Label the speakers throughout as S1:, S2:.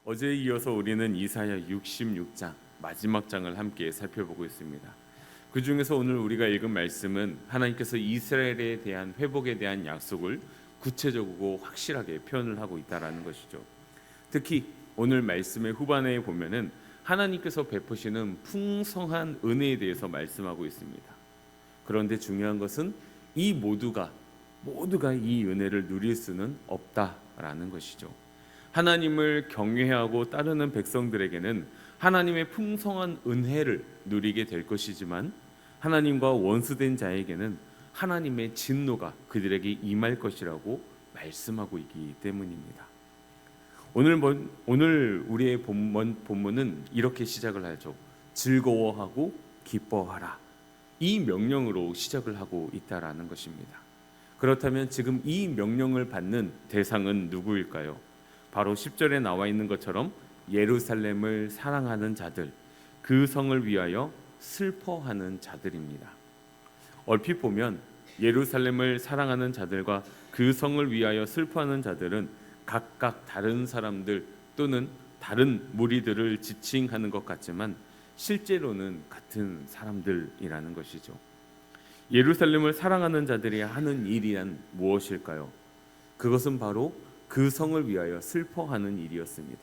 S1: 어제에 이어서 우리는 이사야 66장 마지막 장을 함께 살펴보고 있습니다. 그 중에서 오늘 우리가 읽은 말씀은 하나님께서 이스라엘에 대한 회복에 대한 약속을 구체적이고 확실하게 표현을 하고 있다라는 것이죠. 특히 오늘 말씀의 후반에 보면은 하나님께서 베푸시는 풍성한 은혜에 대해서 말씀하고 있습니다. 그런데 중요한 것은 이 모두가 이 은혜를 누릴 수는 없다라는 것이죠. 하나님을 경외하고 따르는 백성들에게는 하나님의 풍성한 은혜를 누리게 될 것이지만 하나님과 원수된 자에게는 하나님의 진노가 그들에게 임할 것이라고 말씀하고 있기 때문입니다. 오늘 우리의 본문은 이렇게 시작을 하죠. 즐거워하고 기뻐하라. 이 명령으로 시작을 하고 있다라는 것입니다. 그렇다면 지금 이 명령을 받는 대상은 누구일까요? 바로 10절에 나와 있는 것처럼 예루살렘을 사랑하는 자들, 그 성을 위하여 슬퍼하는 자들입니다. 얼핏 보면 예루살렘을 사랑하는 자들과 그 성을 위하여 슬퍼하는 자들은 각각 다른 사람들 또는 다른 무리들을 지칭하는 것 같지만 실제로는 같은 사람들이라는 것이죠. 예루살렘을 사랑하는 자들이 하는 일이란 무엇일까요? 그것은 바로 그 성을 위하여 슬퍼하는 일이었습니다.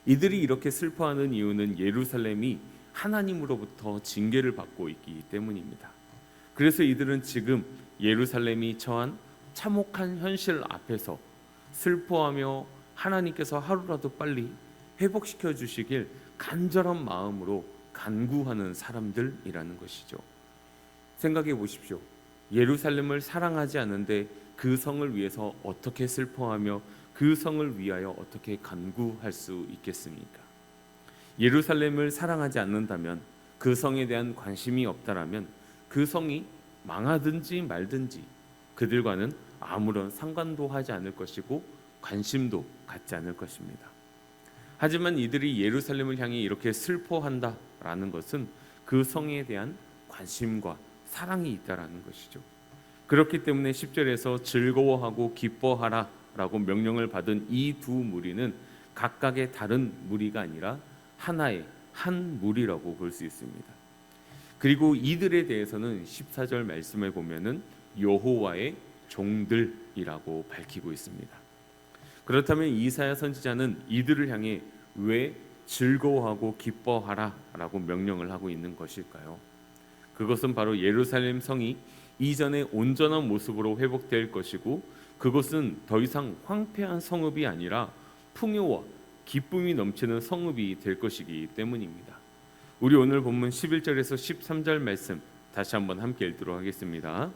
S1: 이들이 이렇게 슬퍼하는 이유는 예루살렘이 하나님으로부터 징계를 받고 있기 때문입니다. 그래서 이들은 지금 예루살렘이 처한 참혹한 현실 앞에서 슬퍼하며 하나님께서 하루라도 빨리 회복시켜 주시길 간절한 마음으로 간구하는 사람들이라는 것이죠. 생각해 보십시오. 예루살렘을 사랑하지 않는데 그 성을 위해서 어떻게 슬퍼하며 그 성을 위하여 어떻게 간구할 수 있겠습니까? 예루살렘을 사랑하지 않는다면, 그 성에 대한 관심이 없다라면 그 성이 망하든지 말든지 그들과는 아무런 상관도 하지 않을 것이고 관심도 갖지 않을 것입니다. 하지만 이들이 예루살렘을 향해 이렇게 슬퍼한다라는 것은 그 성에 대한 관심과 사랑이 있다라는 것이죠. 그렇기 때문에 10절에서 즐거워하고 기뻐하라 라고 명령을 받은 이 두 무리는 각각의 다른 무리가 아니라 하나의 한 무리라고 볼 수 있습니다. 그리고 이들에 대해서는 14절 말씀을 보면은 여호와의 종들이라고 밝히고 있습니다. 그렇다면 이사야 선지자는 이들을 향해 왜 즐거워하고 기뻐하라 라고 명령을 하고 있는 것일까요? 그것은 바로 예루살렘 성이 이전의 온전한 모습으로 회복될 것이고, 그것은 더 이상 황폐한 성읍이 아니라 풍요와 기쁨이 넘치는 성읍이 될 것이기 때문입니다. 우리 오늘 본문 11절에서 13절 말씀 다시 한번 함께 읽도록 하겠습니다.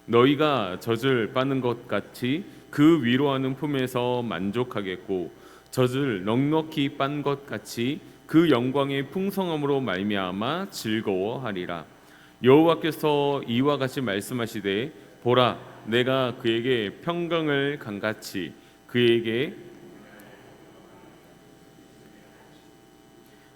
S1: 너희가 젖을 빠는 것 같이 그 위로하는 품에서 만족하겠고, 젖을 넉넉히 빤 것 같이 그 영광의 풍성함으로 말미암아 즐거워하리라. 여호와께서 이와 같이 말씀하시되, 보라, 내가 그에게 평강을 강같이 그에게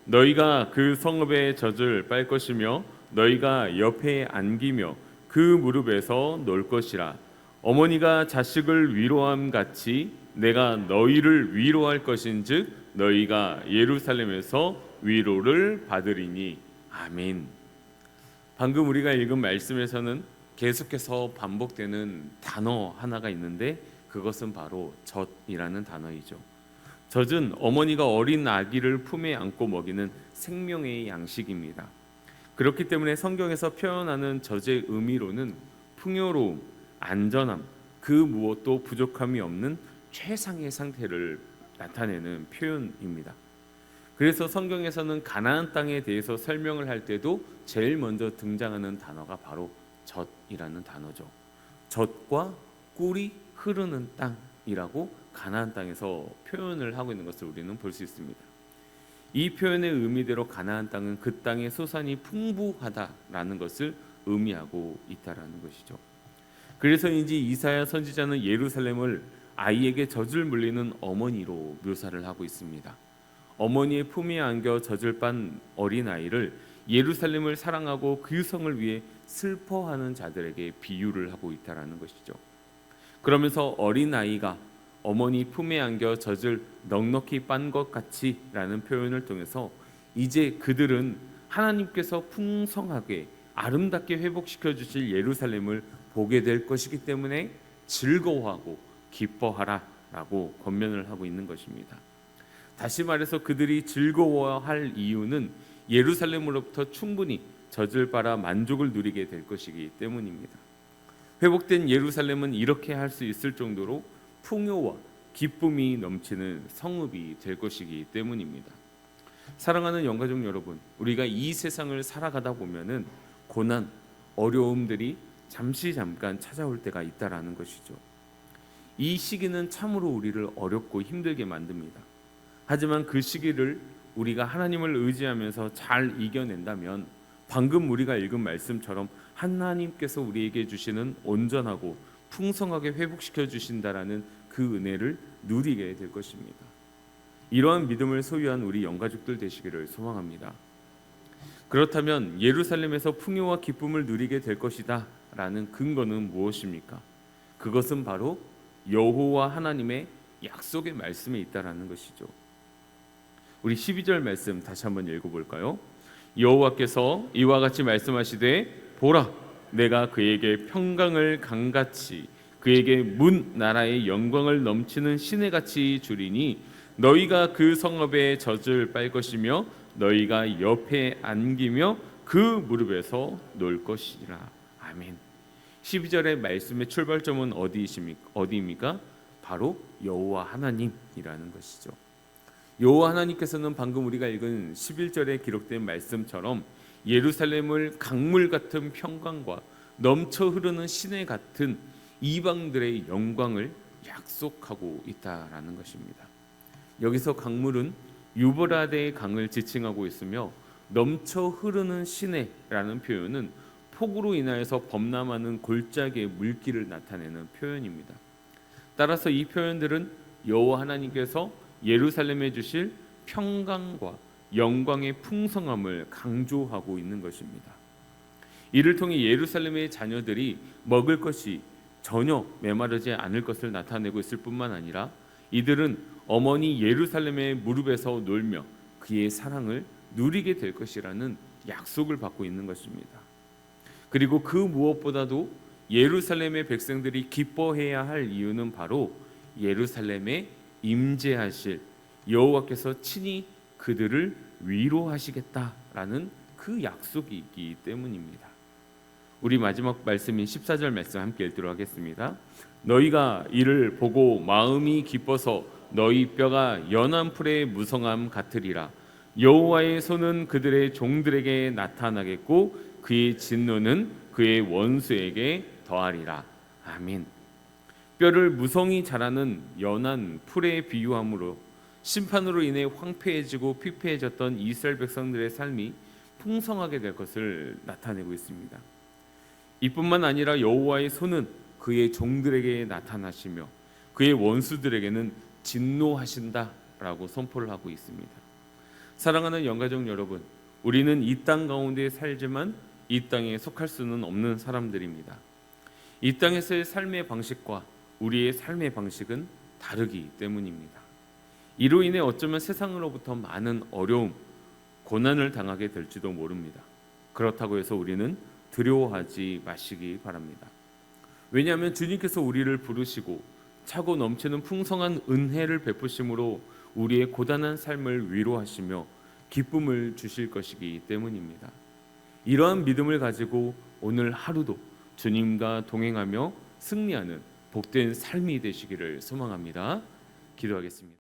S1: 너희가 그 성읍의 젖을 빨 것이며 너희가 옆에 안기며 그 무릎에서 놀 것이라. 어머니가 자식을 위로함 같이 내가 너희를 위로할 것인즉 너희가 예루살렘에서 위로를 받으리니. 아멘. 방금 우리가 읽은 말씀에서는 계속해서 반복되는 단어 하나가 있는데 그것은 바로 젖이라는 단어이죠. 젖은 어머니가 어린 아기를 품에 안고 먹이는 생명의 양식입니다. 그렇기 때문에 성경에서 표현하는 젖의 의미로는 풍요로움, 안전함, 그 무엇도 부족함이 없는 최상의 상태를 나타내는 표현입니다. 그래서 성경에서는 가나안 땅에 대해서 설명을 할 때도 제일 먼저 등장하는 단어가 바로 젖이라는 단어죠. 젖과 꿀이 흐르는 땅이라고 가나안 땅에서 표현을 하고 있는 것을 우리는 볼 수 있습니다. 이 표현의 의미대로 가나안 땅은 그 땅의 소산이 풍부하다라는 것을 의미하고 있다라는 것이죠. 그래서인지 이사야 선지자는 예루살렘을 아이에게 젖을 물리는 어머니로 묘사를 하고 있습니다. 어머니의 품에 안겨 젖을 빤 어린아이를 예루살렘을 사랑하고 그 성을 위해 슬퍼하는 자들에게 비유를 하고 있다라는 것이죠. 그러면서 어린아이가 어머니 품에 안겨 젖을 넉넉히 빤 것 같이라는 표현을 통해서 이제 그들은 하나님께서 풍성하게 아름답게 회복시켜 주실 예루살렘을 보게 될 것이기 때문에 즐거워하고 기뻐하라라고 권면을 하고 있는 것입니다. 다시 말해서 그들이 즐거워할 이유는 예루살렘으로부터 충분히 젖을 빨아 만족을 누리게 될 것이기 때문입니다. 회복된 예루살렘은 이렇게 할 수 있을 정도로 풍요와 기쁨이 넘치는 성읍이 될 것이기 때문입니다. 사랑하는 영가족 여러분, 우리가 이 세상을 살아가다 보면은 고난, 어려움들이 잠깐 찾아올 때가 있다라는 것이죠. 이 시기는 참으로 우리를 어렵고 힘들게 만듭니다. 하지만 그 시기를 우리가 하나님을 의지하면서 잘 이겨낸다면 방금 우리가 읽은 말씀처럼 하나님께서 우리에게 주시는 온전하고 풍성하게 회복시켜 주신다라는 그 은혜를 누리게 될 것입니다. 이러한 믿음을 소유한 우리 영가족들 되시기를 소망합니다. 그렇다면 예루살렘에서 풍요와 기쁨을 누리게 될 것이다 라는 근거는 무엇입니까? 그것은 바로 여호와 하나님의 약속의 말씀에 있다라는 것이죠. 우리 12절 말씀 다시 한번 읽어볼까요? 여호와께서 이와 같이 말씀하시되 보라, 내가 그에게 평강을 강같이 그에게 문 나라의 영광을 넘치는 시내같이 주리니 너희가 그 성읍에 젖을 빨 것이며 너희가 옆에 안기며 그 무릎에서 놀 것이라. 아멘. 12절의 말씀의 출발점은 어디입니까? 바로 여호와 하나님이라는 것이죠. 여호와 하나님께서는 방금 우리가 읽은 11절에 기록된 말씀처럼 예루살렘을 강물 같은 평강과 넘쳐 흐르는 시내 같은 이방들의 영광을 약속하고 있다라는 것입니다. 여기서 강물은 유브라데의 강을 지칭하고 있으며 넘쳐 흐르는 시내라는 표현은 폭우로 인하여서 범람하는 골짜기의 물길을 나타내는 표현입니다. 따라서 이 표현들은 여호와 하나님께서 예루살렘에 주실 평강과 영광의 풍성함을 강조하고 있는 것입니다. 이를 통해 예루살렘의 자녀들이 먹을 것이 전혀 메마르지 않을 것을 나타내고 있을 뿐만 아니라 이들은 어머니 예루살렘의 무릎에서 놀며 그의 사랑을 누리게 될 것이라는 약속을 받고 있는 것입니다. 그리고 그 무엇보다도 예루살렘의 백성들이 기뻐해야 할 이유는 바로 예루살렘에 임재하실 여호와께서 친히 그들을 위로하시겠다라는 그 약속이 있기 때문입니다. 우리 마지막 말씀인 14절 말씀 함께 읽도록 하겠습니다. 너희가 이를 보고 마음이 기뻐서 너희 뼈가 연한 풀의 무성함 같으리라. 여호와의 손은 그들의 종들에게 나타나겠고 그의 진노는 그의 원수에게 더하리라. 아멘. 뼈를 무성히 자라는 연한 풀에 비유함으로 심판으로 인해 황폐해지고 피폐해졌던 이스라엘 백성들의 삶이 풍성하게 될 것을 나타내고 있습니다. 이뿐만 아니라 여호와의 손은 그의 종들에게 나타나시며 그의 원수들에게는 진노하신다라고 선포를 하고 있습니다. 사랑하는 영가족 여러분, 우리는 이 땅 가운데 살지만 이 땅에 속할 수는 없는 사람들입니다. 이 땅에서의 삶의 방식과 우리의 삶의 방식은 다르기 때문입니다. 이로 인해 어쩌면 세상으로부터 많은 어려움, 고난을 당하게 될지도 모릅니다. 그렇다고 해서 우리는 두려워하지 마시기 바랍니다. 왜냐하면 주님께서 우리를 부르시고 차고 넘치는 풍성한 은혜를 베푸심으로 우리의 고단한 삶을 위로하시며 기쁨을 주실 것이기 때문입니다. 이러한 믿음을 가지고 오늘 하루도 주님과 동행하며 승리하는 복된 삶이 되시기를 소망합니다. 기도하겠습니다.